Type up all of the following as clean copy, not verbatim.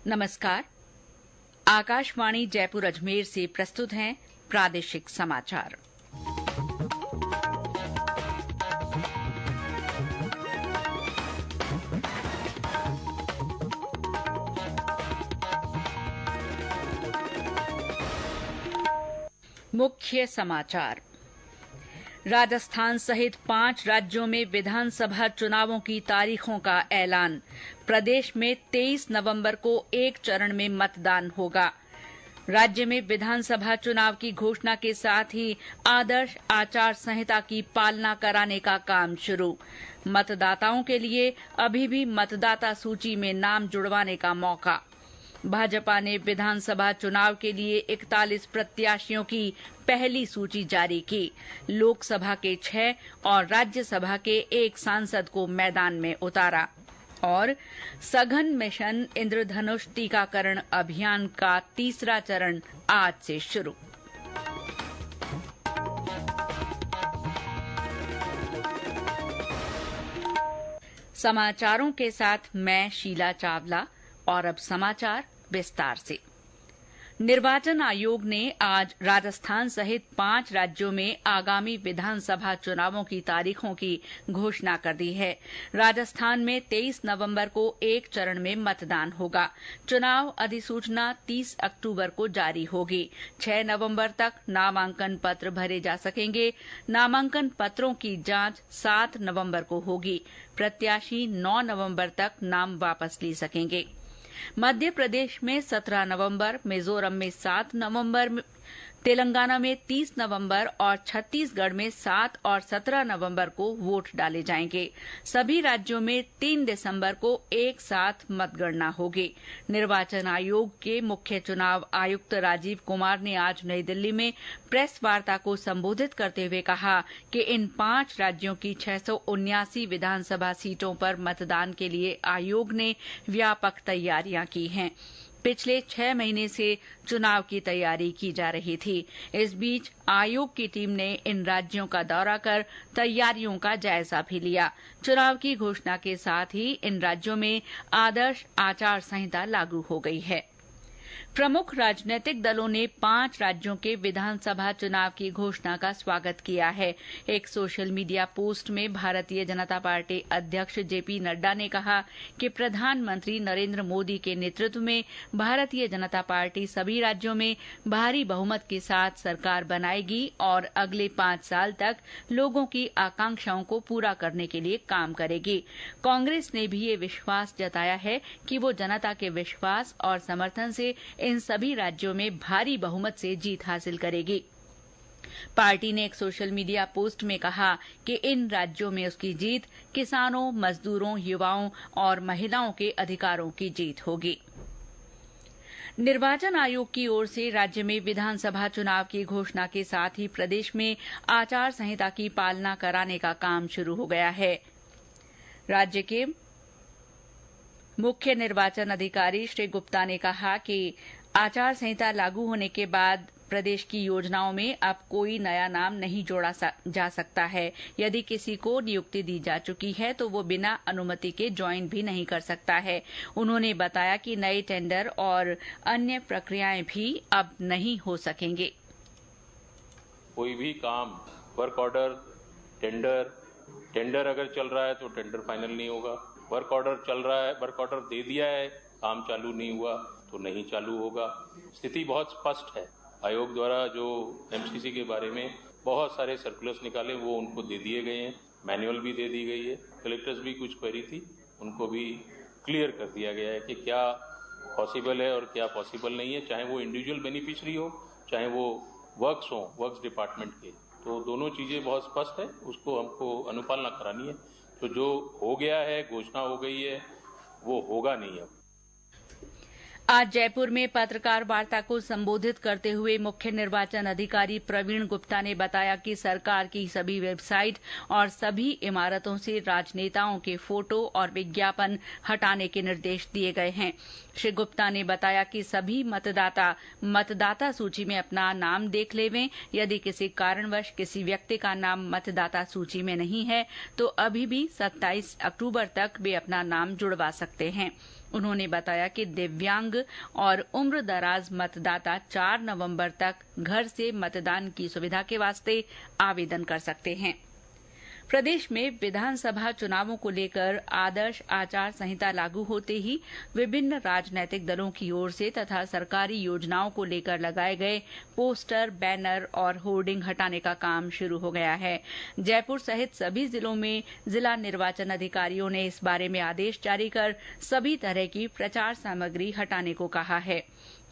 नमस्कार। आकाशवाणी जयपुर अजमेर से प्रस्तुत हैं प्रादेशिक समाचार। मुख्य समाचार। राजस्थान सहित 5 राज्यों में विधानसभा चुनावों की तारीखों का ऐलान। प्रदेश में 23 नवंबर को एक चरण में मतदान होगा। राज्य में विधानसभा चुनाव की घोषणा के साथ ही आदर्श आचार संहिता की पालना कराने का काम शुरू। मतदाताओं के लिए अभी भी मतदाता सूची में नाम जुड़वाने का मौका। भाजपा ने विधानसभा चुनाव के लिए 41 प्रत्याशियों की पहली सूची जारी की। लोकसभा के 6 और राज्यसभा के 1 सांसद को मैदान में उतारा। और सघन मिशन इंद्रधनुष टीकाकरण अभियान का तीसरा चरण आज से शुरू। समाचारों के साथ मैं शीला चावला। और अब समाचार विस्तार से। निर्वाचन आयोग ने आज राजस्थान सहित 5 राज्यों में आगामी विधानसभा चुनावों की तारीखों की घोषणा कर दी है। राजस्थान में 23 नवंबर को एक चरण में मतदान होगा। चुनाव अधिसूचना 30 अक्टूबर को जारी होगी। 6 नवंबर तक नामांकन पत्र भरे जा सकेंगे। नामांकन पत्रों की जांच 7 नवंबर को होगी। प्रत्याशी 9 नवंबर तक नाम वापस ले सकेंगे। मध्य प्रदेश में 17 नवंबर, मिजोरम में 7 नवंबर, तेलंगाना में 30 नवंबर और छत्तीसगढ़ में 7 और 17 नवंबर को वोट डाले जाएंगे। सभी राज्यों में 3 दिसंबर को एक साथ मतगणना होगी। निर्वाचन आयोग के मुख्य चुनाव आयुक्त राजीव कुमार ने आज नई दिल्ली में प्रेस वार्ता को संबोधित करते हुए कहा कि इन 5 राज्यों की 679 विधानसभा सीटों पर मतदान के लिए आयोग ने व्यापक तैयारियां की हैं। पिछले 6 महीने से चुनाव की तैयारी की जा रही थी। इस बीच आयोग की टीम ने इन राज्यों का दौरा कर तैयारियों का जायजा भी लिया। चुनाव की घोषणा के साथ ही इन राज्यों में आदर्श आचार संहिता लागू हो गई है। प्रमुख राजनीतिक दलों ने 5 राज्यों के विधानसभा चुनाव की घोषणा का स्वागत किया है। एक सोशल मीडिया पोस्ट में भारतीय जनता पार्टी अध्यक्ष जेपी नड्डा ने कहा कि प्रधानमंत्री नरेंद्र मोदी के नेतृत्व में भारतीय जनता पार्टी सभी राज्यों में भारी बहुमत के साथ सरकार बनाएगी और अगले 5 साल तक लोगों की आकांक्षाओं को पूरा करने के लिए काम करेगी। कांग्रेस ने भी ये विश्वास जताया है कि वो जनता के विश्वास और समर्थन से इन सभी राज्यों में भारी बहुमत से जीत हासिल करेगी। पार्टी ने एक सोशल मीडिया पोस्ट में कहा कि इन राज्यों में उसकी जीत किसानों, मजदूरों, युवाओं और महिलाओं के अधिकारों की जीत होगी। निर्वाचन आयोग की ओर से राज्य में विधानसभा चुनाव की घोषणा के साथ ही प्रदेश में आचार संहिता की पालना कराने का काम शुरू हो गया है। राज्य के मुख्य निर्वाचन अधिकारी श्री गुप्ता ने कहा कि आचार संहिता लागू होने के बाद प्रदेश की योजनाओं में अब कोई नया नाम नहीं जोड़ा जा सकता है। यदि किसी को नियुक्ति दी जा चुकी है तो वो बिना अनुमति के ज्वाइन भी नहीं कर सकता है। उन्होंने बताया कि नए टेंडर और अन्य प्रक्रियाएं भी अब नहीं हो सकेंगे। कोई भी काम, वर्क ऑर्डर, टेंडर अगर चल रहा है तो टेंडर फाइनल नहीं होगा। वर्क ऑर्डर चल रहा है, वर्क ऑर्डर दे दिया है, काम चालू नहीं हुआ तो नहीं चालू होगा। स्थिति बहुत स्पष्ट है। आयोग द्वारा जो एमसीसी के बारे में बहुत सारे सर्कुलर्स निकाले वो उनको दे दिए गए हैं, मैनुअल भी दे दी गई है। कलेक्टर्स भी कुछ क्वेरी थी उनको भी क्लियर कर दिया गया है कि क्या पॉसिबल है और क्या पॉसिबल नहीं है, चाहे वो इंडिविजुअल बेनिफिशियरी हो, चाहे वो वर्क्स डिपार्टमेंट के। तो दोनों चीजें बहुत स्पष्ट है, उसको हमको अनुपालना करानी है। तो जो हो गया है, घोषणा हो गई है, वो होगा नहीं अब। आज जयपुर में पत्रकार वार्ता को संबोधित करते हुए मुख्य निर्वाचन अधिकारी प्रवीण गुप्ता ने बताया कि सरकार की सभी वेबसाइट और सभी इमारतों से राजनेताओं के फोटो और विज्ञापन हटाने के निर्देश दिए गए हैं। श्री गुप्ता ने बताया कि सभी मतदाता सूची में अपना नाम देख लेवें। यदि किसी कारणवश किसी व्यक्ति का नाम मतदाता सूची में नहीं है तो अभी भी 27 अक्टूबर तक वे अपना नाम जुड़वा सकते हैं। उन्होंने बताया कि दिव्यांग और उम्रदराज मतदाता 4 नवंबर तक घर से मतदान की सुविधा के वास्ते आवेदन कर सकते हैं। प्रदेश में विधानसभा चुनावों को लेकर आदर्श आचार संहिता लागू होते ही विभिन्न राजनैतिक दलों की ओर से तथा सरकारी योजनाओं को लेकर लगाए गए पोस्टर, बैनर और होर्डिंग हटाने का काम शुरू हो गया है। जयपुर सहित सभी जिलों में जिला निर्वाचन अधिकारियों ने इस बारे में आदेश जारी कर सभी तरह की प्रचार सामग्री हटाने को कहा है।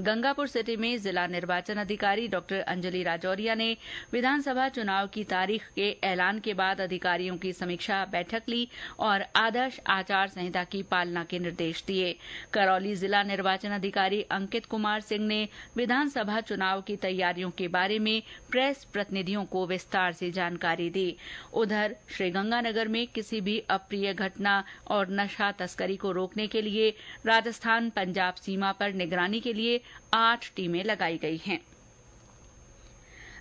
गंगापुर सिटी में जिला निर्वाचन अधिकारी डॉ अंजलि राजौरिया ने विधानसभा चुनाव की तारीख के ऐलान के बाद अधिकारियों की समीक्षा बैठक ली और आदर्श आचार संहिता की पालना के निर्देश दिए। करौली जिला निर्वाचन अधिकारी अंकित कुमार सिंह ने विधानसभा चुनाव की तैयारियों के बारे में प्रेस प्रतिनिधियों को विस्तार से जानकारी दी। उधर श्रीगंगानगर में किसी भी अप्रिय घटना और नशा तस्करी को रोकने के लिए राजस्थान पंजाब सीमा पर निगरानी के लिए 8 टीमें लगाई गई हैं।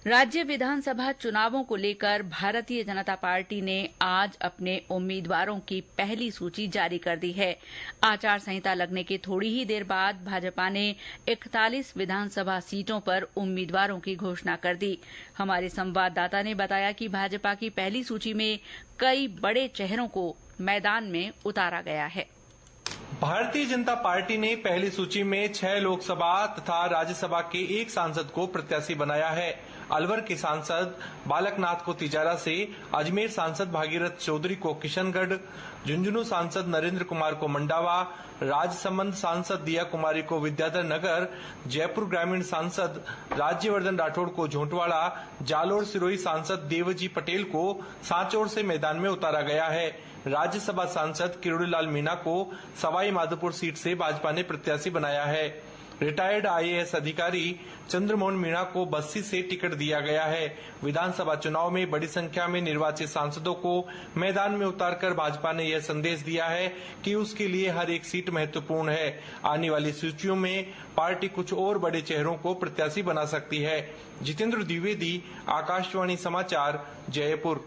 राज्य विधानसभा चुनावों को लेकर भारतीय जनता पार्टी ने आज अपने उम्मीदवारों की पहली सूची जारी कर दी है। आचार संहिता लगने के थोड़ी ही देर बाद भाजपा ने 41 विधानसभा सीटों पर उम्मीदवारों की घोषणा कर दी। हमारे संवाददाता ने बताया कि भाजपा की पहली सूची में कई बड़े चेहरों को मैदान में उतारा गया है। भारतीय जनता पार्टी ने पहली सूची में 6 लोकसभा तथा राज्यसभा के 1 सांसद को प्रत्याशी बनाया है। अलवर के सांसद बालकनाथ को तिजारा से, अजमेर सांसद भागीरथ चौधरी को किशनगढ़, झुंझुनू सांसद नरेंद्र कुमार को मंडावा, राजसमंद सांसद दिया कुमारी को विद्याधर नगर, जयपुर ग्रामीण सांसद राज्यवर्धन राठौड़ को झोंटवाड़ा, जालोर सिरोही सांसद देवजी पटेल को सांचौर से मैदान में उतारा गया है। राज्यसभा सांसद किरोड़ीलाल मीणा को सवाई माधोपुर सीट से भाजपा ने प्रत्याशी बनाया है। रिटायर्ड आईएएस अधिकारी चंद्रमोहन मीणा को बस्सी से टिकट दिया गया है। विधानसभा चुनाव में बड़ी संख्या में निर्वाचित सांसदों को मैदान में उतारकर भाजपा ने यह संदेश दिया है कि उसके लिए हर एक सीट महत्वपूर्ण है। आने वाली सूचियों में पार्टी कुछ और बड़े चेहरों को प्रत्याशी बना सकती है। जितेंद्र द्विवेदी, आकाशवाणी समाचार, जयपुर।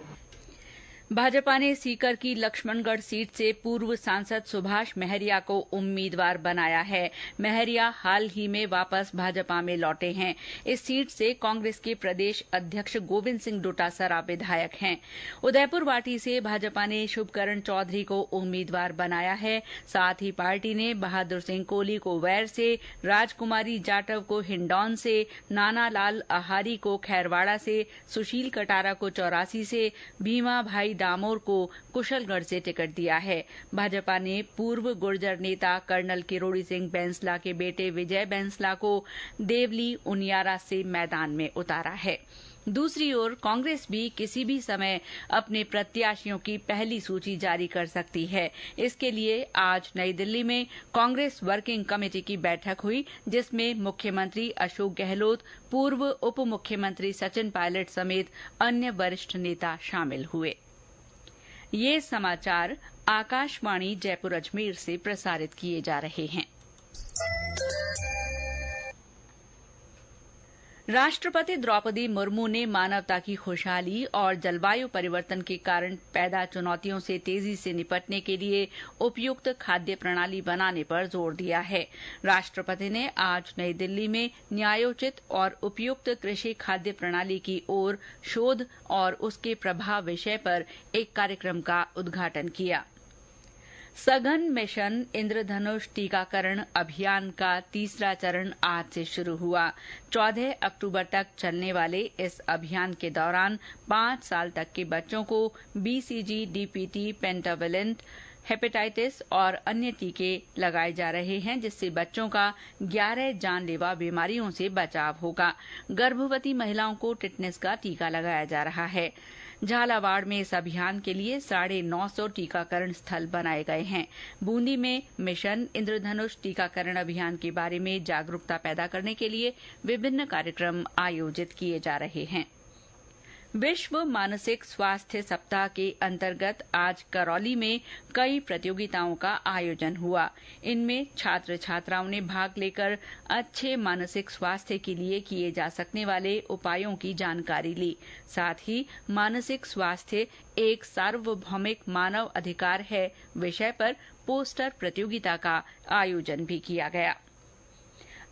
भाजपा ने सीकर की लक्ष्मणगढ़ सीट से पूर्व सांसद सुभाष महरिया को उम्मीदवार बनाया है। महरिया हाल ही में वापस भाजपा में लौटे हैं। इस सीट से कांग्रेस के प्रदेश अध्यक्ष गोविंद सिंह डोटासरा विधायक हैं। उदयपुर वाटी से भाजपा ने शुभकरण चौधरी को उम्मीदवार बनाया है। साथ ही पार्टी ने बहादुर सिंह कोहली को वैर से, राजकुमारी जाटव को हिंडौन से, नानालाल आहारी को खैरवाड़ा से, सुशील कटारा को चौरासी से, भीमा भाई डामोर को कुशलगढ़ से टिकट दिया है। भाजपा ने पूर्व गुर्जर नेता कर्नल किरोड़ी सिंह बैंसला के बेटे विजय बैंसला को देवली उनियारा से मैदान में उतारा है। दूसरी ओर कांग्रेस भी किसी भी समय अपने प्रत्याशियों की पहली सूची जारी कर सकती है। इसके लिए आज नई दिल्ली में कांग्रेस वर्किंग कमेटी की बैठक हुई, जिसमें मुख्यमंत्री अशोक गहलोत, पूर्व उप मुख्यमंत्री सचिन पायलट समेत अन्य वरिष्ठ नेता शामिल हुए। ये समाचार आकाशवाणी जयपुर अजमेर से प्रसारित किए जा रहे हैं। राष्ट्रपति द्रौपदी मुर्मू ने मानवता की खुशहाली और जलवायु परिवर्तन के कारण पैदा चुनौतियों से तेजी से निपटने के लिए उपयुक्त खाद्य प्रणाली बनाने पर जोर दिया है। राष्ट्रपति ने आज नई दिल्ली में न्यायोचित और उपयुक्त कृषि खाद्य प्रणाली की ओर शोध और उसके प्रभाव विषय पर एक कार्यक्रम का उद्घाटन किया। सघन मिशन इंद्रधनुष टीकाकरण अभियान का तीसरा चरण आज से शुरू हुआ। 14 अक्टूबर तक चलने वाले इस अभियान के दौरान 5 साल तक के बच्चों को बीसीजी, डीपीटी, पेंटावेलेंट, हेपेटाइटिस और अन्य टीके लगाए जा रहे हैं, जिससे बच्चों का 11 जानलेवा बीमारियों से बचाव होगा। गर्भवती महिलाओं को टिटनेस का टीका लगाया जा रहा है। झालावाड़ में इस अभियान के लिए 950 टीकाकरण स्थल बनाए गए हैं। बूंदी में मिशन इंद्रधनुष टीकाकरण अभियान के बारे में जागरूकता पैदा करने के लिए विभिन्न कार्यक्रम आयोजित किए जा रहे हैं। विश्व मानसिक स्वास्थ्य सप्ताह के अंतर्गत आज करौली में कई प्रतियोगिताओं का आयोजन हुआ। इनमें छात्र छात्राओं ने भाग लेकर अच्छे मानसिक स्वास्थ्य के लिए किए जा सकने वाले उपायों की जानकारी ली। साथ ही मानसिक स्वास्थ्य एक सार्वभौमिक मानव अधिकार है विषय पर पोस्टर प्रतियोगिता का आयोजन भी किया गया।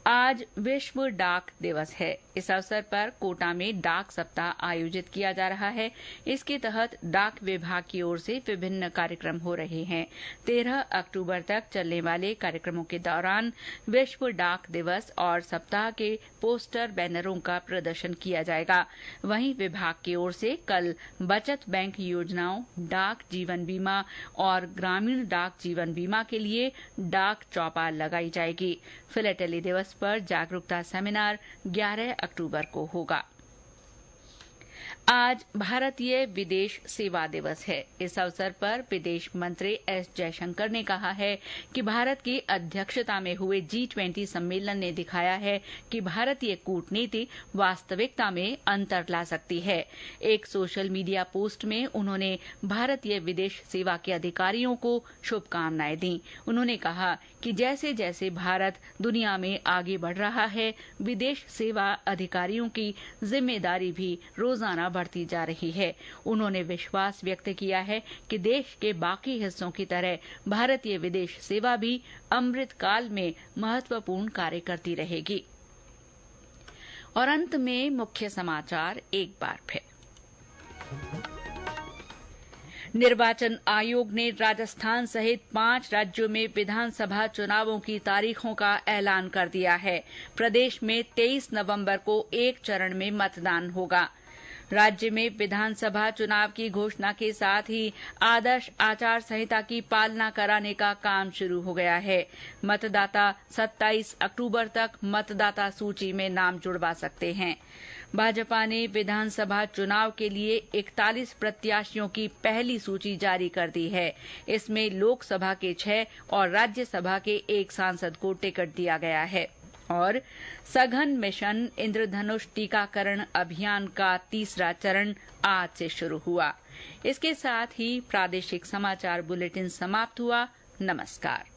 आज विश्व डाक दिवस है। इस अवसर पर कोटा में डाक सप्ताह आयोजित किया जा रहा है। इसके तहत डाक विभाग की ओर से विभिन्न कार्यक्रम हो रहे हैं। 13 अक्टूबर तक चलने वाले कार्यक्रमों के दौरान विश्व डाक दिवस और सप्ताह के पोस्टर बैनरों का प्रदर्शन किया जाएगा। वहीं विभाग की ओर से कल बचत बैंक योजनाओं, डाक जीवन बीमा और ग्रामीण डाक जीवन बीमा के लिए डाक चौपाल लगाई जाएगी। फिलेटली दिवस पर जागरूकता सेमिनार 11 अक्टूबर को होगा। आज भारतीय विदेश सेवा दिवस है। इस अवसर पर विदेश मंत्री एस जयशंकर ने कहा है कि भारत की अध्यक्षता में हुए G20 सम्मेलन ने दिखाया है कि भारतीय कूटनीति वास्तविकता में अंतर ला सकती है। एक सोशल मीडिया पोस्ट में उन्होंने भारतीय विदेश सेवा के अधिकारियों को शुभकामनाएं दी। उन्होंने कहा कि जैसे जैसे भारत दुनिया में आगे बढ़ रहा है, विदेश सेवा अधिकारियों की जिम्मेदारी भी रोजाना बढ़ती जा रही है। उन्होंने विश्वास व्यक्त किया है कि देश के बाकी हिस्सों की तरह भारतीय विदेश सेवा भी अमृत काल में महत्वपूर्ण कार्य करती रहेगी। और अंत में मुख्य समाचार एक बार फिर। निर्वाचन आयोग ने राजस्थान सहित 5 राज्यों में विधानसभा चुनावों की तारीखों का ऐलान कर दिया है। प्रदेश में 23 नवंबर को एक चरण में मतदान होगा। राज्य में विधानसभा चुनाव की घोषणा के साथ ही आदर्श आचार संहिता की पालना कराने का काम शुरू हो गया है। मतदाता 27 अक्टूबर तक मतदाता सूची में नाम जुड़वा सकते हैं। भाजपा ने विधानसभा चुनाव के लिए 41 प्रत्याशियों की पहली सूची जारी कर दी है। इसमें लोकसभा के 6 और राज्यसभा के 1 सांसद को टिकट दिया गया है। और सघन मिशन इंद्रधनुष टीकाकरण अभियान का तीसरा चरण आज से शुरू हुआ। इसके साथ ही प्रादेशिक समाचार बुलेटिन समाप्त हुआ। नमस्कार।